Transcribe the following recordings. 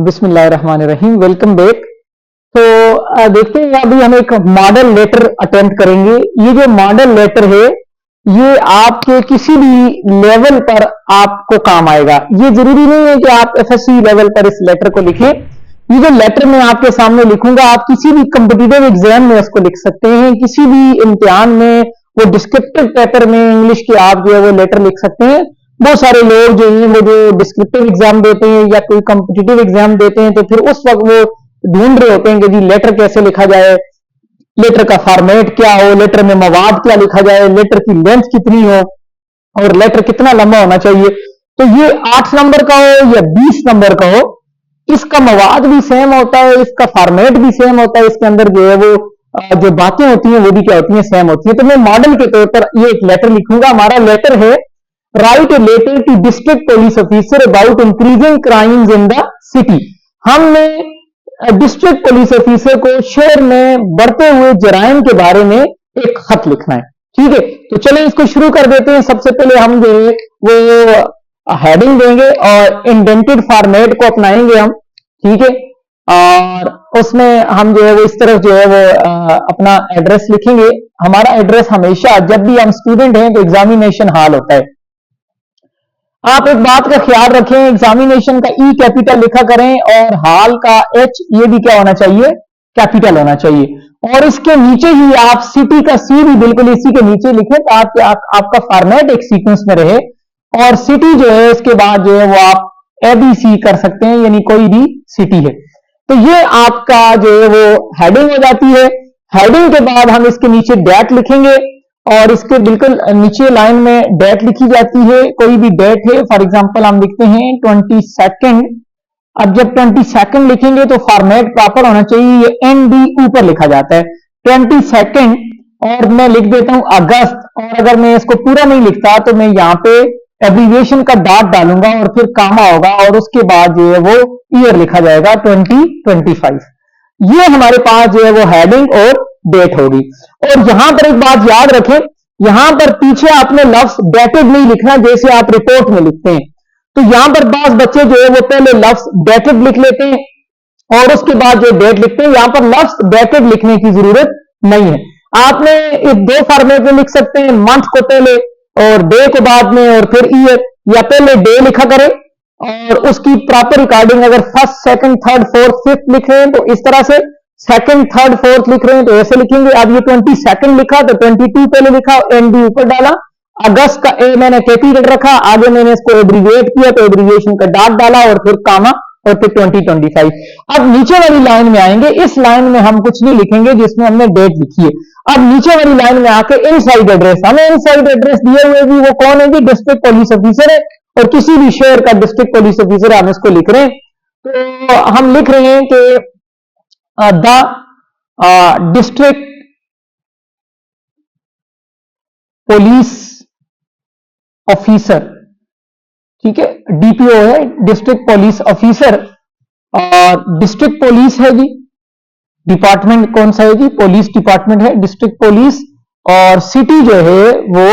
बिस्मिल्लाहिर्रहमानिर्रहीम। Welcome back. तो देखते हैं अभी हम एक मॉडल लेटर अटेम्प्ट करेंगे। ये जो मॉडल लेटर है ये आपके किसी भी लेवल पर आपको काम आएगा। ये जरूरी नहीं है कि आप एफएससी लेवल पर इस लेटर को लिखें। ये जो लेटर मैं आपके सामने लिखूंगा आप किसी भी कॉम्पिटिटिव एग्जाम में इसको लिख सकते हैं, किसी भी इम्तिहान में, वो डिस्क्रिप्टिव पेपर में इंग्लिश के आप जो है वो लेटर लिख सकते हैं। बहुत सारे लोग जो हैं वो जो डिस्क्रिप्टिव एग्जाम देते हैं या कोई कॉम्पिटिटिव एग्जाम देते हैं तो फिर उस वक्त वो ढूंढ रहे होते हैं कि जी लेटर कैसे लिखा जाए, लेटर का फॉर्मेट क्या हो, लेटर में मवाद क्या लिखा जाए, लेटर की लेंथ कितनी हो और लेटर कितना लंबा होना चाहिए। तो ये 8 नंबर का हो या 20 नंबर का हो, इसका मवाद भी सेम होता है, इसका फॉर्मेट भी सेम होता है, इसके अंदर जो है वो जो बातें होती हैं वो भी क्या होती हैं, सेम होती है। तो मैं मॉडल के तौर पर ये एक लेटर लिखूंगा। हमारा लेटर है write a letter to district police officer about increasing crimes in the city. हमने डिस्ट्रिक्ट पुलिस ऑफिसर को शहर में बढ़ते हुए जराइम के बारे में एक खत लिखना है। ठीक है, तो चलें इसको शुरू कर देते हैं। सबसे पहले हम जो है वो हेडिंग देंगे और इंडेंटेड फॉर्मेट को अपनाएंगे हम। ठीक है, और उसमें हम जो है वो इस तरफ जो है वो अपना एड्रेस लिखेंगे। हमारा एड्रेस हमेशा जब भी हम स्टूडेंट हैं तो एग्जामिनेशन हॉल होता है। आप एक बात का ख्याल रखें, एग्जामिनेशन का ई कैपिटल लिखा करें और हॉल का एच ये भी क्या होना चाहिए, कैपिटल होना चाहिए। और इसके नीचे ही आप सिटी का सी भी बिल्कुल इसी के नीचे लिखें ताकि आपका फॉर्मेट एक सीक्वेंस में रहे। और सिटी जो है इसके बाद जो है वो आप एबीसी कर सकते हैं, यानी कोई भी सिटी है। तो ये आपका जो है वो हेडिंग हो जाती है। हेडिंग के बाद हम इसके नीचे डेट लिखेंगे और इसके बिल्कुल नीचे लाइन में डेट लिखी जाती है। कोई भी डेट है, फॉर एग्जांपल हम लिखते हैं 22। अब जब 22 लिखेंगे तो फॉर्मेट प्रॉपर होना चाहिए, ये एनडी ऊपर लिखा जाता है 22। और मैं लिख देता हूं अगस्त, और अगर मैं इसको पूरा नहीं लिखता तो मैं यहाँ पे एब्रीविएशन का डॉट डालूंगा और फिर कामा होगा और उसके बाद जो है वो ईयर लिखा जाएगा 2025। ये हमारे पास जो है वो हेडिंग और डेट होगी। और यहां पर एक बात याद रखें, यहां पर पीछे आपने लफ्ज डेटेड नहीं लिखना जैसे आप रिपोर्ट में लिखते हैं। तो यहां पर बास बच्चे जो है वो पहले लफ्ज डेटेड लिख लेते हैं और उसके बाद जो डेट लिखते हैं। यहां पर लफ्ज डेटेड लिखने की जरूरत नहीं है। आपने एक दो फॉर्मेट में लिख सकते हैं, मंथ को पहले और डे को बाद में और फिर ईयर, या पहले डे लिखा करें और उसकी प्रॉपर रिकॉर्डिंग अगर first, second, third, fourth, fifth लिख रहे हैं तो इस तरह से, सेकंड, थर्ड, फोर्थ लिख रहे हैं तो ऐसे लिखेंगे। अब ये 22 लिखा तो 22 पहले लिखा, एनडी ऊपर डाला, अगस्त का ए मैंने कैपिटल रखा, आगे मैंने इसको एब्रीविएट किया तो एब्रीविएशन का डॉट डाला और फिर कामा और फिर 2025। अब नीचे वाली लाइन में आएंगे, इस लाइन में हम कुछ नहीं लिखेंगे जिसमें हमने डेट लिखी है। अब नीचे वाली लाइन में आके इनसाइड एड्रेस, हमें इनसाइड एड्रेस दिए हुए भी वो कौन है जी, डिस्ट्रिक्ट पुलिस ऑफिसर है और किसी भी शहर का डिस्ट्रिक्ट पुलिस ऑफिसर हम इसको लिख रहे हैं। तो हम लिख रहे हैं कि द डिस्ट्रिक्ट पुलिस ऑफिसर, ठीक है, डीपीओ है, डिस्ट्रिक्ट पुलिस ऑफिसर। और डिस्ट्रिक्ट पुलिस है जी, डिपार्टमेंट कौन सा है जी, पुलिस डिपार्टमेंट है, डिस्ट्रिक्ट पुलिस। और सिटी जो है वो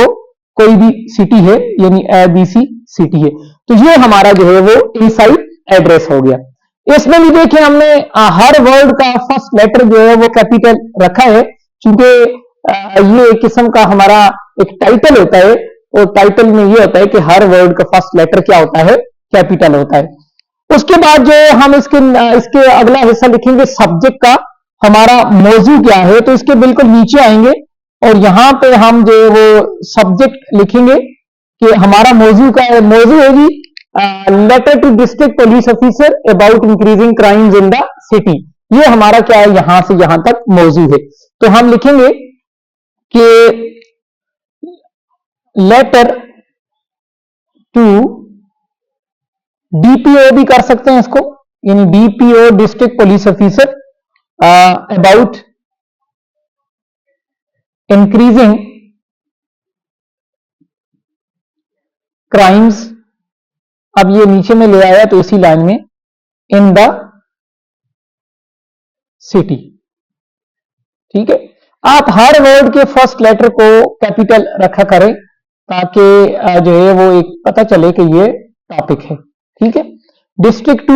कोई भी सिटी है, यानी एबीसी सिटी है। तो ये हमारा जो है वो इनसाइड एड्रेस हो गया। इसमें भी देखिए हमने हर वर्ड का फर्स्ट लेटर जो है वो कैपिटल रखा है, क्योंकि ये एक किस्म का हमारा एक टाइटल होता है और टाइटल में ये होता है कि हर वर्ड का फर्स्ट लेटर क्या होता है, कैपिटल होता है। उसके बाद जो हम इसके अगला हिस्सा लिखेंगे सब्जेक्ट का, हमारा मौजू क्या है। तो इसके बिल्कुल नीचे आएंगे और यहां पे हम जो है वो सब्जेक्ट लिखेंगे कि हमारा मौजू का है। मौजू है जी letter to district police officer about increasing crimes in the city. ये हमारा क्या है, यहां से यहां तक मौजू है। तो हम लिखेंगे कि लेटर टू डीपीओ भी कर सकते हैं इसको, यानी DPO district police officer about increasing crimes. अब ये नीचे में ले आया तो इसी लाइन में इन द सिटी। ठीक है, आप हर वर्ड के फर्स्ट लेटर को कैपिटल रखा करें ताकि जो है वो एक पता चले कि ये टॉपिक है। ठीक है, district to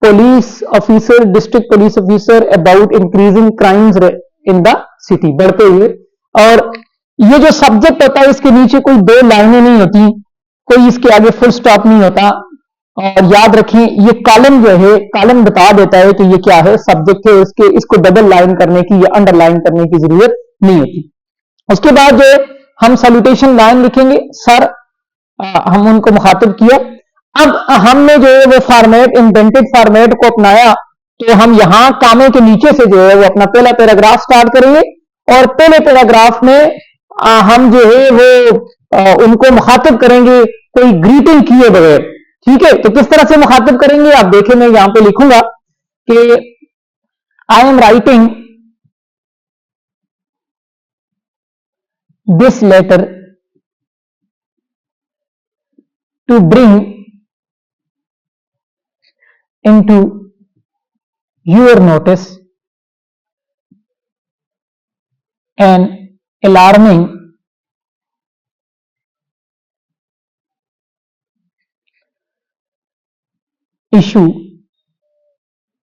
police officer, district police officer about increasing crimes in the city, बढ़ते हुए। और ये जो सब्जेक्ट होता है इसके नीचे कोई दो लाइनें नहीं होती, कोई इसके आगे फुल स्टॉप नहीं होता। और याद रखें ये कॉलम जो है, कॉलम बता देता है कि ये क्या है, सब्जेक्ट है, उसके इसको डबल लाइन करने की या अंडरलाइन करने की जरूरत नहीं होती। उसके बाद जो है हम सैल्यूटेशन लाइन लिखेंगे, सर हम उनको मुखातिब किया। अब हमने जो है वो फॉर्मेट, इंडेंटेड फॉर्मेट को अपनाया, तो हम यहां कामे के नीचे से जो है वो अपना पहला पैराग्राफ स्टार्ट करेंगे और पहले पैराग्राफ में हम जो है वो उनको मुखातिब करेंगे कोई ग्रीटिंग किए बगैर। ठीक है, तो किस तरह से मुखातिब करेंगे आप देखें, मैं यहां पे लिखूंगा कि I am writing this letter to bring into your notice an alarming issue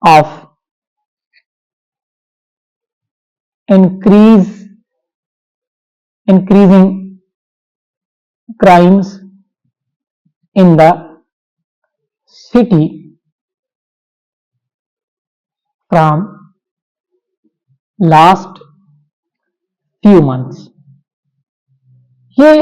of increasing crimes in the city from last few months। ये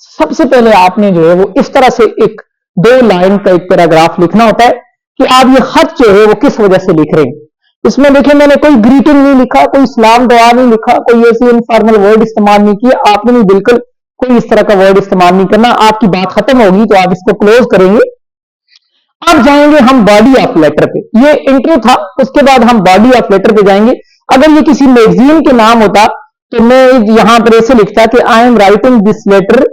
सबसे पहले आपने जो है वो इस तरह से एक दो लाइन का एक पैराग्राफ लिखना होता है कि आप ये खत जो है वो किस वजह से लिख रहे हैं। इसमें देखिए मैंने कोई ग्रीटिंग नहीं लिखा, कोई सलाम दुआ नहीं लिखा, कोई ऐसे इनफॉर्मल वर्ड इस्तेमाल नहीं किया। आपने भी बिल्कुल कोई इस तरह का वर्ड इस्तेमाल नहीं करना। आपकी बात खत्म होगी तो आप इसको क्लोज करेंगे। अब जाएंगे हम बॉडी ऑफ लेटर पे। ये इंट्रो था, उसके बाद हम बॉडी ऑफ लेटर पे जाएंगे। अगर ये किसी मैगजीन के नाम होता तो मैं यहां पर ऐसे लिखता कि I am writing this letter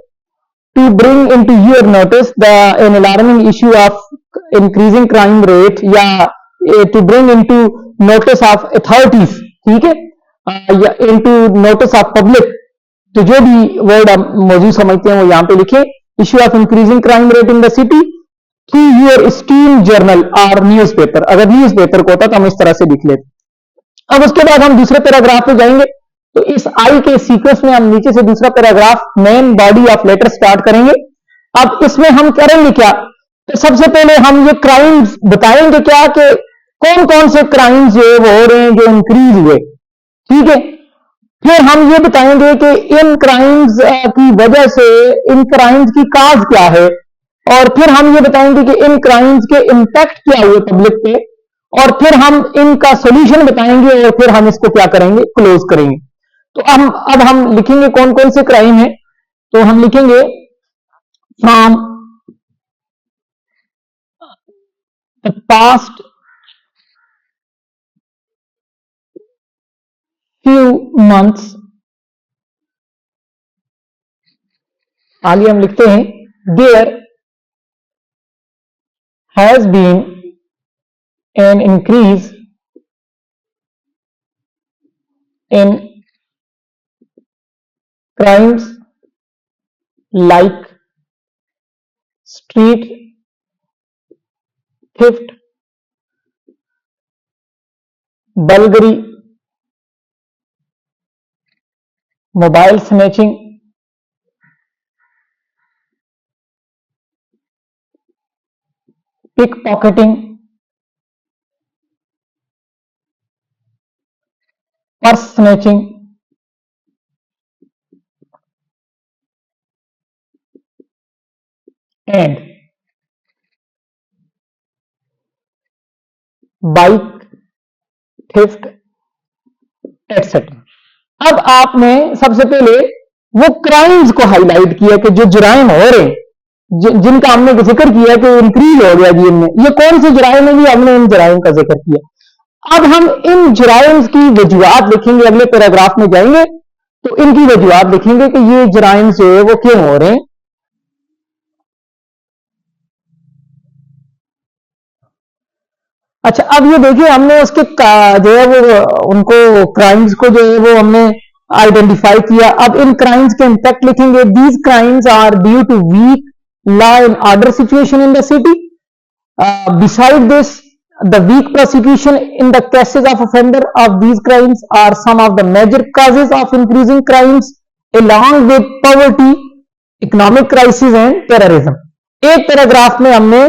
to bring into your notice the an alarming issue of increasing crime rate, या to bring into notice of authorities, ठीक है, या इनटू नोटिस ऑफ पब्लिक। तो जो भी वर्ड आप मौजूद समझते हैं वो यहां पे लिखे। Issue of increasing crime rate in the city through your steam journal और न्यूज़पेपर। अगर न्यूज़पेपर को होता तो हम इस तरह से लिख लेते। अब उसके बाद हम दूसरे पैराग्राफ पे जाएंगे, तो इस आई के सीक्वेंस में हम नीचे से दूसरा paragraph main body of letter start करेंगे। अब इसमें हम करेंगे क्या, तो सबसे पहले हम ये क्राइम्स बताएंगे क्या कि कौन कौन से क्राइम्स जो हो रहे हैं जो इंक्रीज हुए, ठीक है। फिर हम ये बताएंगे कि इन क्राइम्स की वजह से इन क्राइम्स की काज क्या है, और फिर हम ये बताएंगे कि इन क्राइम्स के इंपैक्ट क्या हुए पब्लिक पे, और फिर हम इनका सॉल्यूशन बताएंगे, और फिर हम इसको क्या करेंगे, क्लोज करेंगे। तो अब हम लिखेंगे कौन कौन से क्राइम है। तो हम लिखेंगे from the past few months, आगे हम लिखते हैं there has been an increase in crimes like street theft, burglary, mobile snatching, pickpocketing, purse snatching, and bike theft etcetera. अब आपने सबसे पहले वो क्राइम्स को हाईलाइट किया कि जो जुराइम हो रहे हैं, जिनका हमने जिक्र किया कि इंक्रीज हो गया जी इनमें, ये कौन से जुराइम है जी, हमने इन जुराइम का जिक्र किया। अब हम इन जुराइम की वजूहात लिखेंगे, अगले पैराग्राफ में जाएंगे तो इनकी वजूहात लिखेंगे कि ये जुराइम जो है वो क्यों हो रहे हैं। अच्छा, अब ये देखिए हमने उसके जो है वो उनको क्राइम्स को जो है वो हमने आइडेंटिफाई किया। अब इन क्राइम्स के इंपैक्ट लिखेंगे। These crimes are due to weak law and order situation in the city. Beside this The weak prosecution in the cases of offender of these crimes are some of the major causes of increasing crimes along with poverty, economic crisis and terrorism. एक paragraph में हमने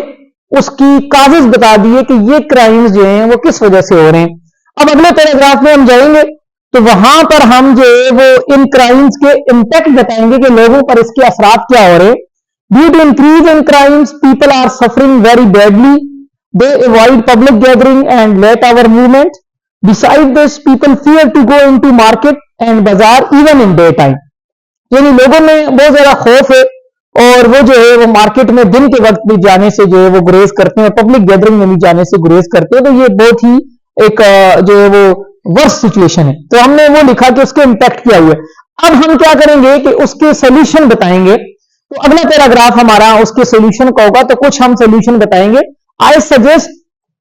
उसकी causes बता दिए कि ये crimes जो हैं वो किस वजह से हो रहे हैं। अब अगले पैराग्राफ में हम जाएंगे तो वहां पर हम जो है वो इन क्राइम्स के इम्पैक्ट बताएंगे कि लोगों पर इसके असरात क्या हो रहे हैं। Due to increase in crimes people are suffering very badly, they avoid public gathering and late hour movement. Besides this, people fear to go into market and bazaar even in daytime. यानी लोगों में बहुत ज्यादा खौफ है और वो जो है वो मार्केट में दिन के वक्त भी जाने से जो है वो गुरेज करते हैं, पब्लिक गैदरिंग में भी जाने से गुरेज करते हैं। तो ये बहुत ही एक जो है वो वर्स्ट सिचुएशन है। तो हमने वो लिखा कि उसके इम्पैक्ट क्या हुए। अब हम क्या करेंगे कि उसके सोल्यूशन बताएंगे। तो अगला पैराग्राफ हमारा उसके सोल्यूशन का होगा। तो कुछ हम सोल्यूशन बताएंगे। I suggest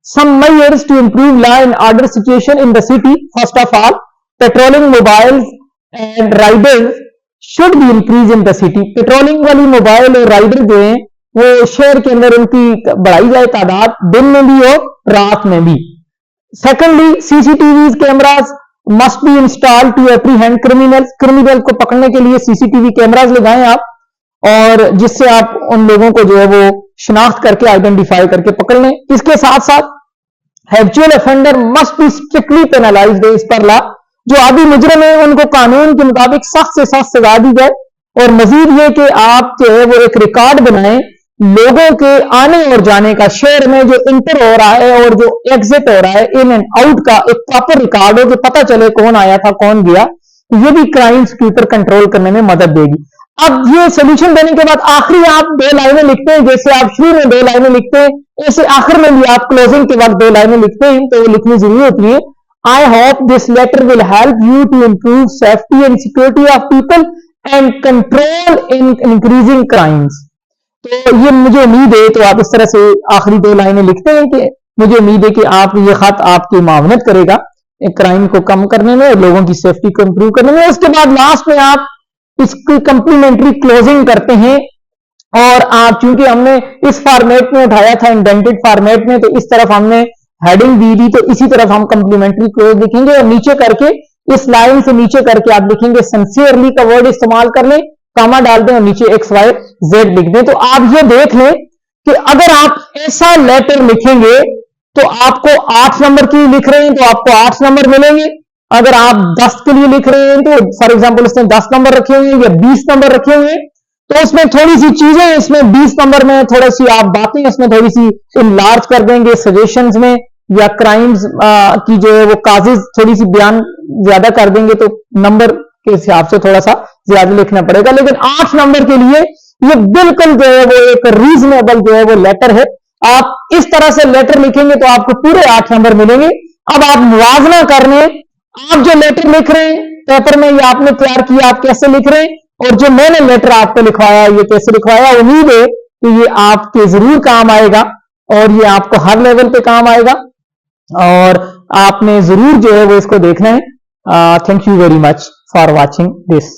some measures to improve law and order situation in the city. First of all, patrolling mobiles and riders should be increased in the city. Patrolling वाली मोबाइल और राइडर जो हैं वो शहर के अंदर उनकी बढ़ाई जाए तादाद, दिन में भी और रात में भी। Secondly, CCTV cameras must be installed to apprehend criminals. Criminal को पकड़ने के लिए CCTV कैमरास लगाएं आप, और जिससे आप उन लोगों को जो है वो शिनाख्त करके आइडेंटिफाई करके पकड़ लें। इसके साथ साथ habitual offender must be strictly penalised इस पर ला। जो आदि मुजरिम है उनको कानून के मुताबिक सख्त से सख्त सजा दी जाए। और मजीद ये कि आप जो है वो एक रिकॉर्ड बनाएं लोगों के आने और जाने का, शहर में जो इंटर हो रहा है और जो एग्जिट हो रहा है, इन एंड आउट का एक प्रॉपर रिकॉर्ड हो कि पता चले कौन आया था कौन गया। ये भी क्राइम्स के ऊपर कंट्रोल करने में मदद देगी। अब ये सोल्यूशन देने के बाद आखिरी आप 2 लाइनें लिखते हैं, जैसे आप शुरू में 2 लाइनें लिखते हैं ऐसे आखिर में भी आप क्लोजिंग के वक्त 2 लाइनें लिखते हैं। तो वो लिखनी जरूरी होती है। I hope this letter will help you to improve safety and security of people and control in increasing crimes. तो ये मुझे उम्मीद है, तो आप इस तरह से आखिरी 2 लाइनें लिखते हैं कि मुझे उम्मीद है कि आप ये खत आपकी मावनत करेगा क्राइम को कम करने में और लोगों की सेफ्टी को इंप्रूव करने में। उसके बाद लास्ट में आप इसकी कंप्लीमेंट्री क्लोजिंग करते हैं। और आप चूंकि हमने इस फॉर्मेट में उठाया था इंडेंटेड फॉर्मेट में, तो इस तरफ हमने हेडिंग दी थी, तो इसी तरफ हम कंप्लीमेंट्री क्लोज लिखेंगे और नीचे करके इस लाइन से नीचे करके आप लिखेंगे सिंसियरली का वर्ड इस्तेमाल कर लें, कामा डाल दें और नीचे XYZ लिख दें। तो आप ये देख लें कि अगर आप ऐसा लेटर लिखेंगे तो आपको 8 नंबर की लिख रहे हैं तो आपको 8 नंबर मिलेंगे। अगर आप 10 के लिए लिख रहे हैं तो फॉर एग्जांपल इसमें 10 नंबर रखे हुए हैं या 20 नंबर रखे हुए हैं, तो उसमें थोड़ी सी चीजें इसमें 20 नंबर में थोड़ी सी आप बातें इसमें थोड़ी सी इनलार्ज कर देंगे सजेशंस में, या क्राइम्स की जो है वो काजेज थोड़ी सी बयान ज्यादा कर देंगे, तो नंबर के हिसाब से थोड़ा सा ज्यादा लिखना पड़ेगा। लेकिन 8 नंबर के लिए ये बिल्कुल जो है वो एक रीजनेबल जो है वो लेटर है। आप इस तरह से लेटर लिखेंगे तो आपको पूरे 8 नंबर मिलेंगे। अब आप मुवाजना कर लें, आप जो लेटर लिख रहे हैं पेपर में ये आपने तैयार किया, आप कैसे लिख रहे हैं, और जो मैंने लेटर आपको लिखवाया ये कैसे लिखवाया। उम्मीद है कि ये आपके जरूर काम आएगा और ये आपको हर लेवल पे काम आएगा और आपने जरूर जो है वो इसको देखना है। Thank you very much for watching this.